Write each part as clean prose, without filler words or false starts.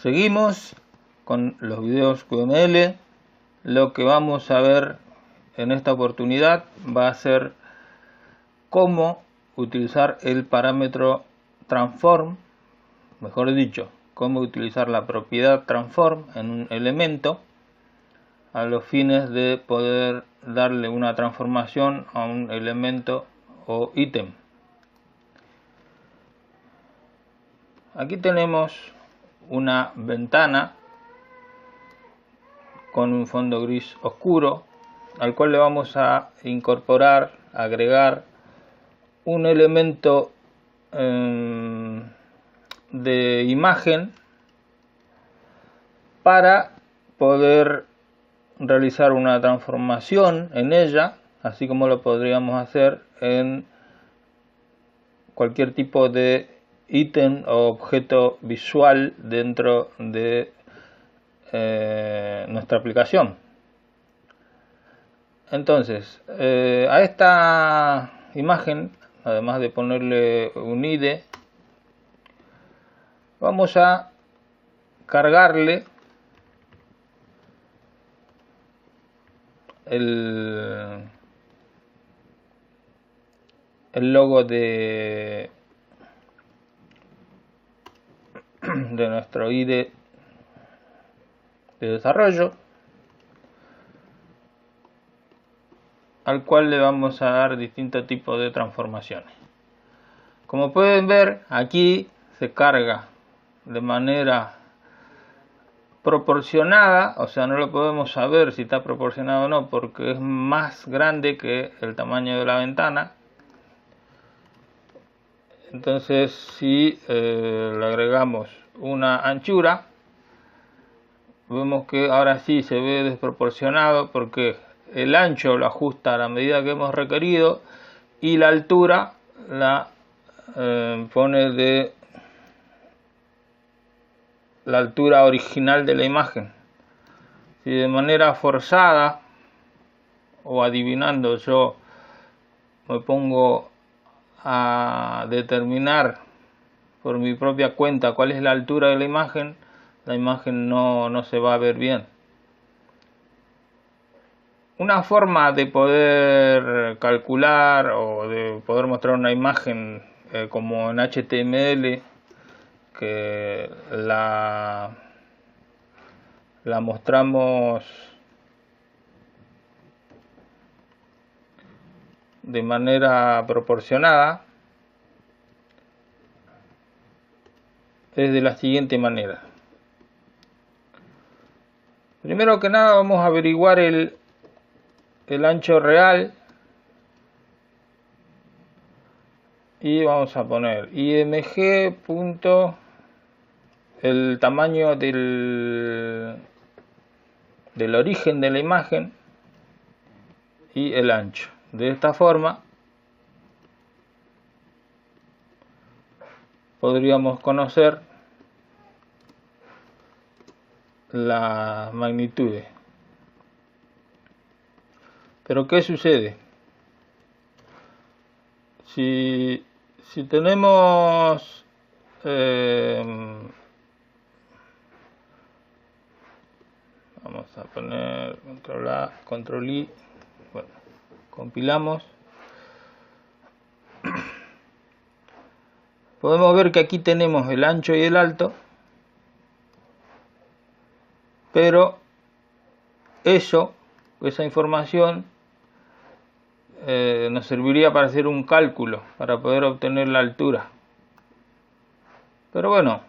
Seguimos con los videos QML. Lo que vamos a ver en esta oportunidad va a ser cómo utilizar el parámetro transform, mejor dicho, cómo utilizar la propiedad transform en un elemento a los fines de poder darle una transformación a un elemento o ítem. Aquí tenemos una ventana con un fondo gris oscuro al cual le vamos a incorporar, agregar un elemento de imagen para poder realizar una transformación en ella, así como lo podríamos hacer en cualquier tipo de ítem o objeto visual dentro de nuestra aplicación. Entonces, a esta imagen, además de ponerle un ID, vamos a cargarle el logo de nuestro ID de desarrollo, al cual le vamos a dar distintos tipos de transformaciones. Como pueden ver, aquí se carga de manera proporcionada, o sea, no lo podemos saber si está proporcionado o no porque es más grande que el tamaño de la ventana. Entonces, si le agregamos una anchura, vemos que ahora sí se ve desproporcionado porque el ancho lo ajusta a la medida que hemos requerido y la altura la pone de la altura original de la imagen. Si de manera forzada o adivinando yo me pongo a determinar por mi propia cuenta cuál es la altura de la imagen no se va a ver bien. Una forma de poder calcular o de poder mostrar una imagen como en HTML, que la mostramos de manera proporcionada, es de la siguiente manera. Primero que nada vamos a averiguar el ancho real y vamos a poner img. El tamaño del origen de la imagen y el ancho. De esta forma podríamos conocer las magnitudes. Pero ¿qué sucede? Si tenemos vamos a poner control A, control I, bueno, compilamos. Podemos ver que aquí tenemos el ancho y el alto, pero esa información nos serviría para hacer un cálculo, para poder obtener la altura. Pero bueno,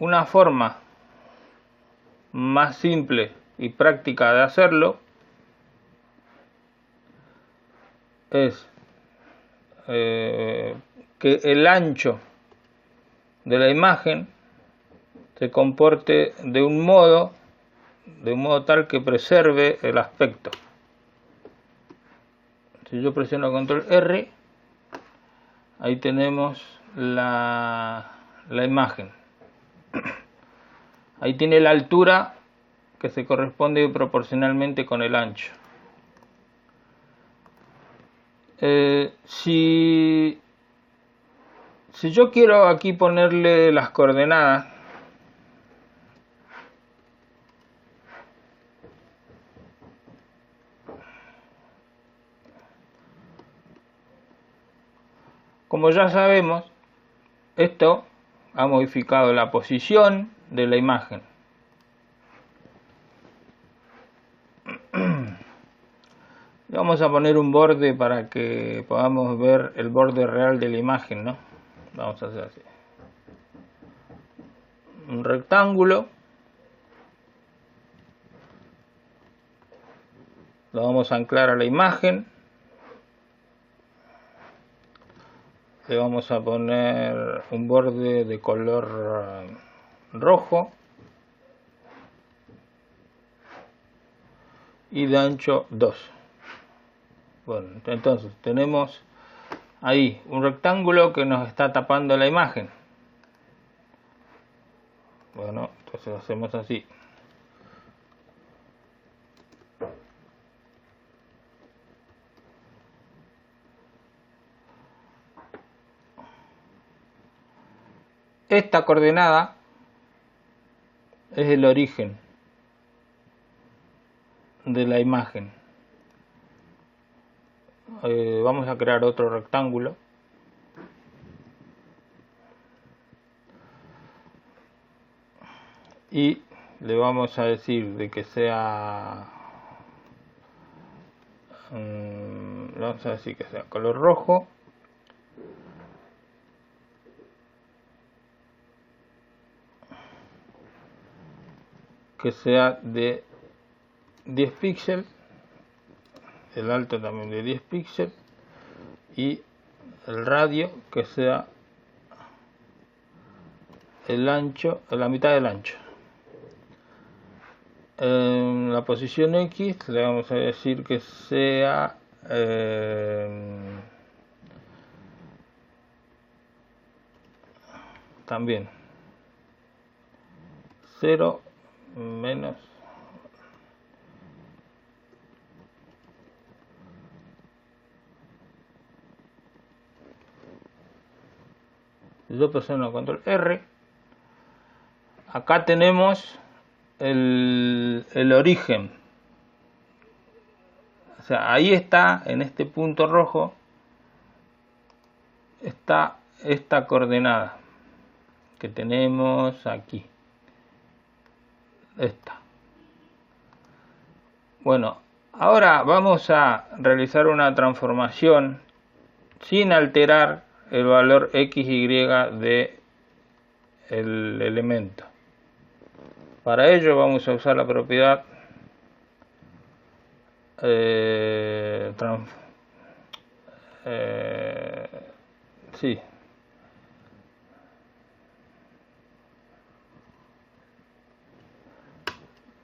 una forma más simple y práctica de hacerlo es que el ancho de la imagen se comporte de un modo tal que preserve el aspecto. Si yo presiono control R, ahí tenemos la imagen. Ahí tiene la altura que se corresponde proporcionalmente con el ancho. Si yo quiero aquí ponerle las coordenadas, Como ya sabemos, esto ha modificado la posición de la imagen. Le vamos a poner un borde para que podamos ver el borde real de la imagen, ¿no? Vamos a hacer así. Un rectángulo. Lo vamos a anclar a la imagen. Le vamos a poner un borde de color rojo y de ancho 2. Bueno, entonces tenemos ahí un rectángulo que nos está tapando la imagen. Bueno, entonces hacemos así. Esta coordenada es el origen de la imagen. Vamos a crear otro rectángulo. Y le vamos a decir de que sea, vamos a decir que sea color rojo. Que sea de 10 píxeles, el alto también de 10 píxeles y el radio que sea el ancho, la mitad del ancho. En la posición X le vamos a decir que sea también 0 menos 2 presionando control R. Acá tenemos el origen, o sea, ahí está, en este punto rojo está esta coordenada que tenemos aquí, esta. Bueno, ahora vamos a realizar una transformación sin alterar el valor XY de el elemento. Para ello vamos a usar la propiedad sí,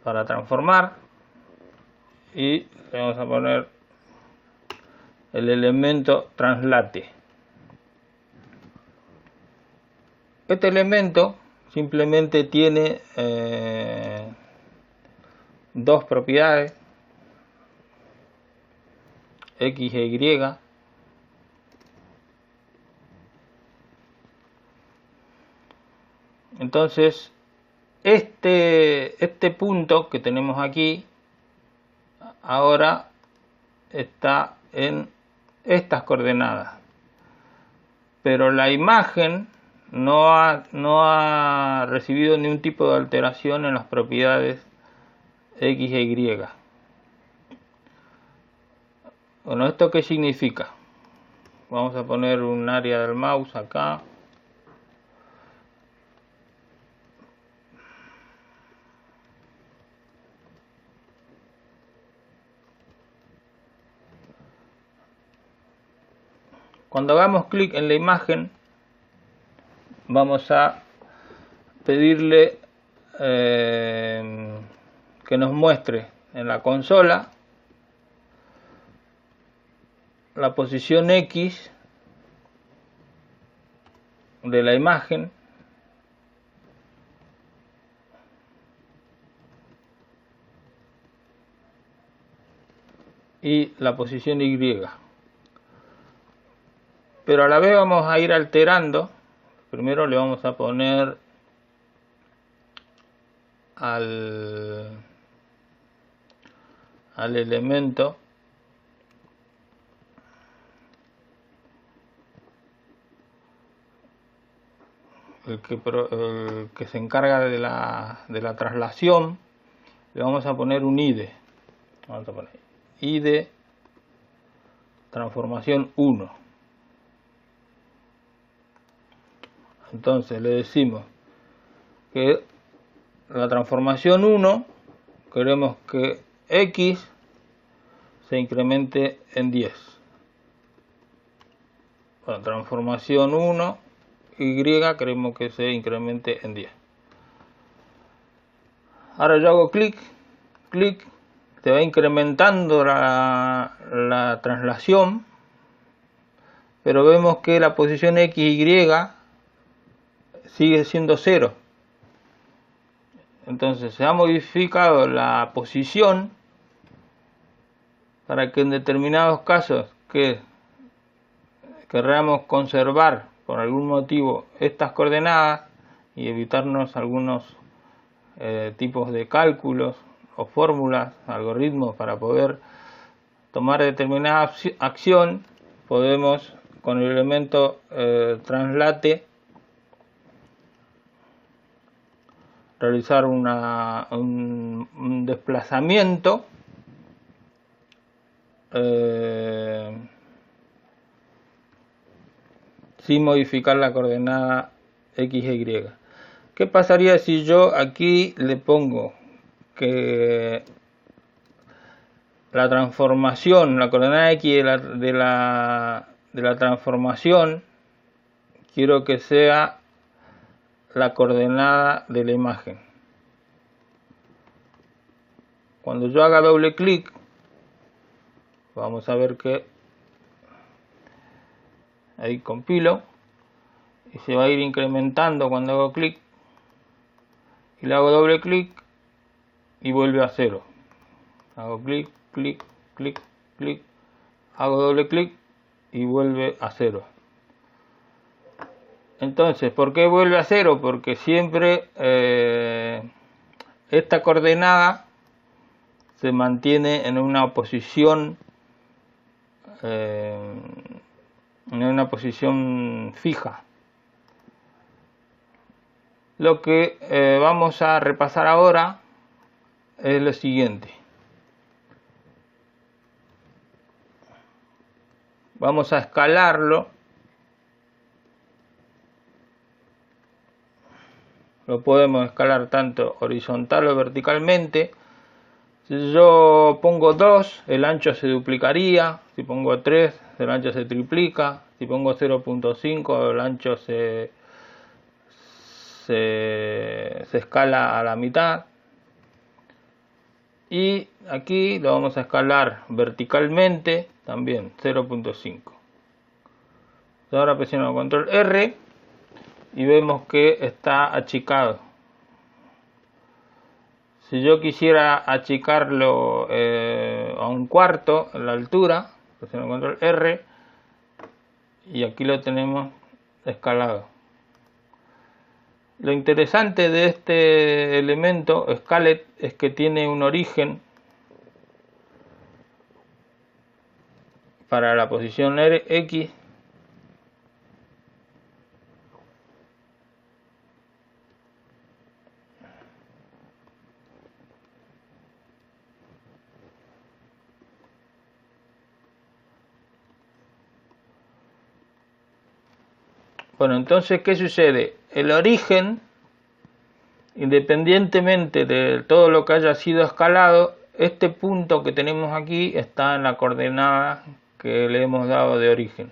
para transformar, y le vamos a poner el elemento translate. Este elemento simplemente tiene dos propiedades, X e Y. Entonces este punto que tenemos aquí ahora está en estas coordenadas, pero la imagen no ha recibido ningún tipo de alteración en las propiedades X e Y. Bueno, ¿esto qué significa? Vamos a poner un área del mouse acá. Cuando hagamos clic en la imagen, vamos a pedirle que nos muestre en la consola la posición X de la imagen y la posición Y. Pero a la vez vamos a ir alterando. Primero le vamos a poner al elemento el que se encarga de la traslación, le vamos a poner un IDE. Vamos a poner IDE transformación 1. Entonces le decimos que la transformación 1 queremos que X se incremente en 10. Bueno, transformación 1, Y queremos que se incremente en 10. Ahora yo hago clic, se va incrementando la traslación, pero vemos que la posición X, Y sigue siendo 0. Entonces se ha modificado la posición para que en determinados casos que queramos conservar por algún motivo estas coordenadas y evitarnos algunos tipos de cálculos o fórmulas, algoritmos para poder tomar determinada acción, podemos con el elemento translate realizar un desplazamiento sin modificar la coordenada X e Y. ¿Qué pasaría si yo aquí le pongo que la transformación, la coordenada X de la transformación, quiero que sea la coordenada de la imagen? Cuando yo haga doble clic, vamos a ver que ahí compilo y se va a ir incrementando cuando hago clic, y le hago doble clic y vuelve a 0. Hago clic, hago doble clic y vuelve a 0. Entonces, ¿por qué vuelve a 0? Porque siempre esta coordenada se mantiene en una posición fija. Lo que vamos a repasar ahora es lo siguiente. Vamos a escalarlo. Lo podemos escalar tanto horizontal o verticalmente. Si yo pongo 2, el ancho se duplicaría. Si pongo 3, el ancho se triplica. Si pongo 0.5, el ancho se escala a la mitad. Y aquí lo vamos a escalar verticalmente también, 0.5. Ahora presiono control R y vemos que está achicado. Si yo quisiera achicarlo a un cuarto en la altura, presiono control R y aquí lo tenemos escalado. Lo interesante de este elemento Scalet es que tiene un origen para la posición X Bueno, entonces, ¿qué sucede? El origen, independientemente de todo lo que haya sido escalado, este punto que tenemos aquí está en la coordenada que le hemos dado de origen.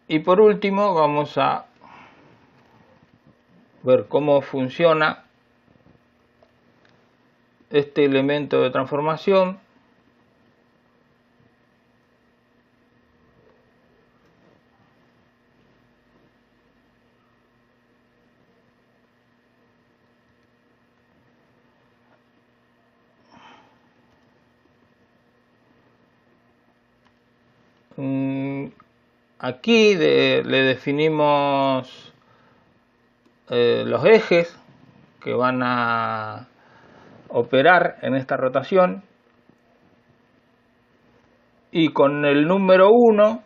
Y por último vamos a ver cómo funciona este elemento de transformación. Aquí le definimos los ejes que van a operar en esta rotación, y con el número 1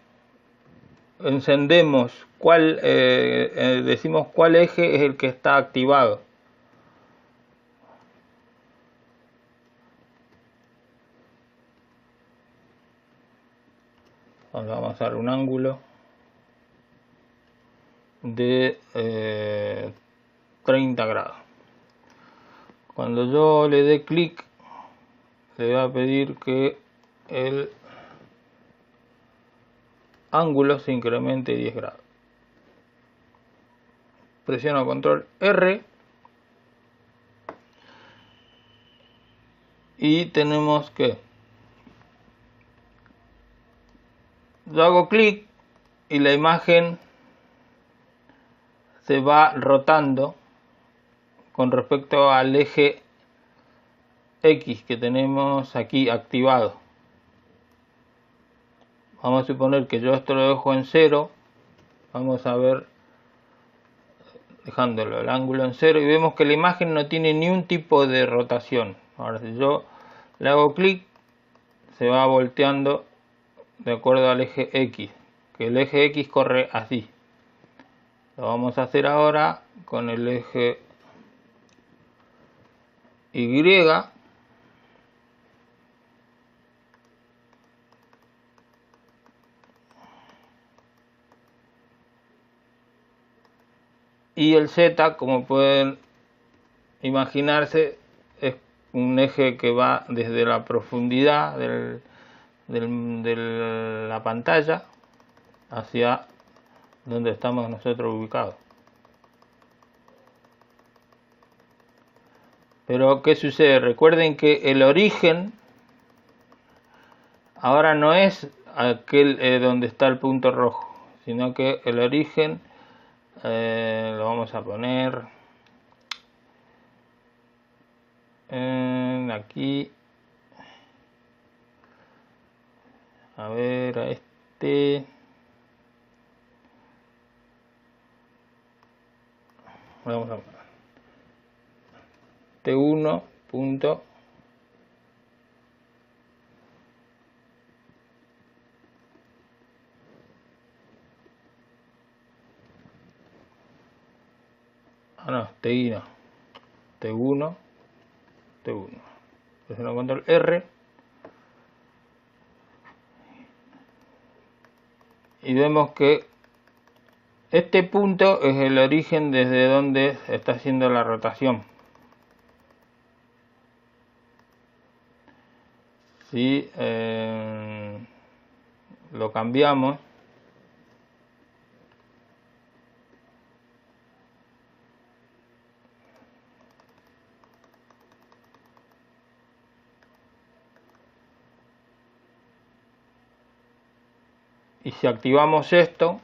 encendemos, decimos cuál eje es el que está activado. Ahora vamos a dar un ángulo de 30 grados. Cuando yo le dé clic, le voy a pedir que el ángulo se incremente 10 grados. Presiono control R y tenemos que yo hago clic y la imagen se va rotando con respecto al eje X que tenemos aquí activado. Vamos a suponer que yo esto lo dejo en 0. Vamos a ver, dejándolo el ángulo en 0, y vemos que la imagen no tiene ni un tipo de rotación. Ahora si yo le hago clic, se va volteando de acuerdo al eje X, que el eje X corre así. Lo vamos a hacer ahora con el eje Y. Y el Z, como pueden imaginarse, es un eje que va desde la profundidad de la pantalla hacia donde estamos nosotros ubicados. Pero ¿qué sucede? Recuerden que el origen ahora no es aquel donde está el punto rojo, sino que el origen lo vamos a poner aquí, a ver, a este, vamos a poner T1 punto no, TI no, T1, presiono control R y vemos que este punto es el origen desde donde está haciendo la rotación. Si lo cambiamos, y si activamos esto,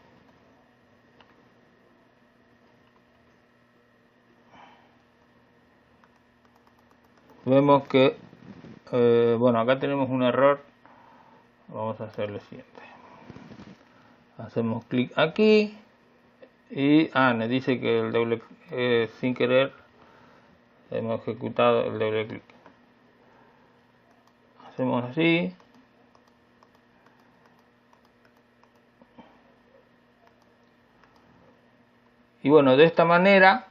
vemos que bueno, acá tenemos un error. Vamos a hacer lo siguiente: hacemos clic aquí y nos dice que el doble sin querer hemos ejecutado el doble clic. Hacemos así, y bueno, de esta manera,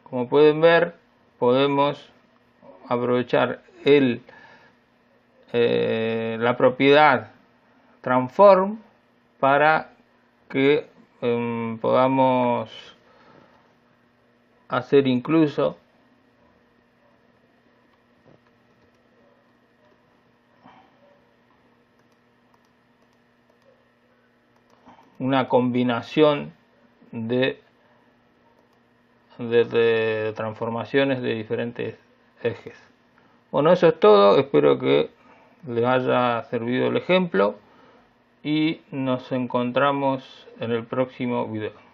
como pueden ver, podemos aprovechar la propiedad transform para que podamos hacer incluso una combinación de transformaciones de diferentes ejes. Bueno, eso es todo. Espero que les haya servido el ejemplo y nos encontramos en el próximo video.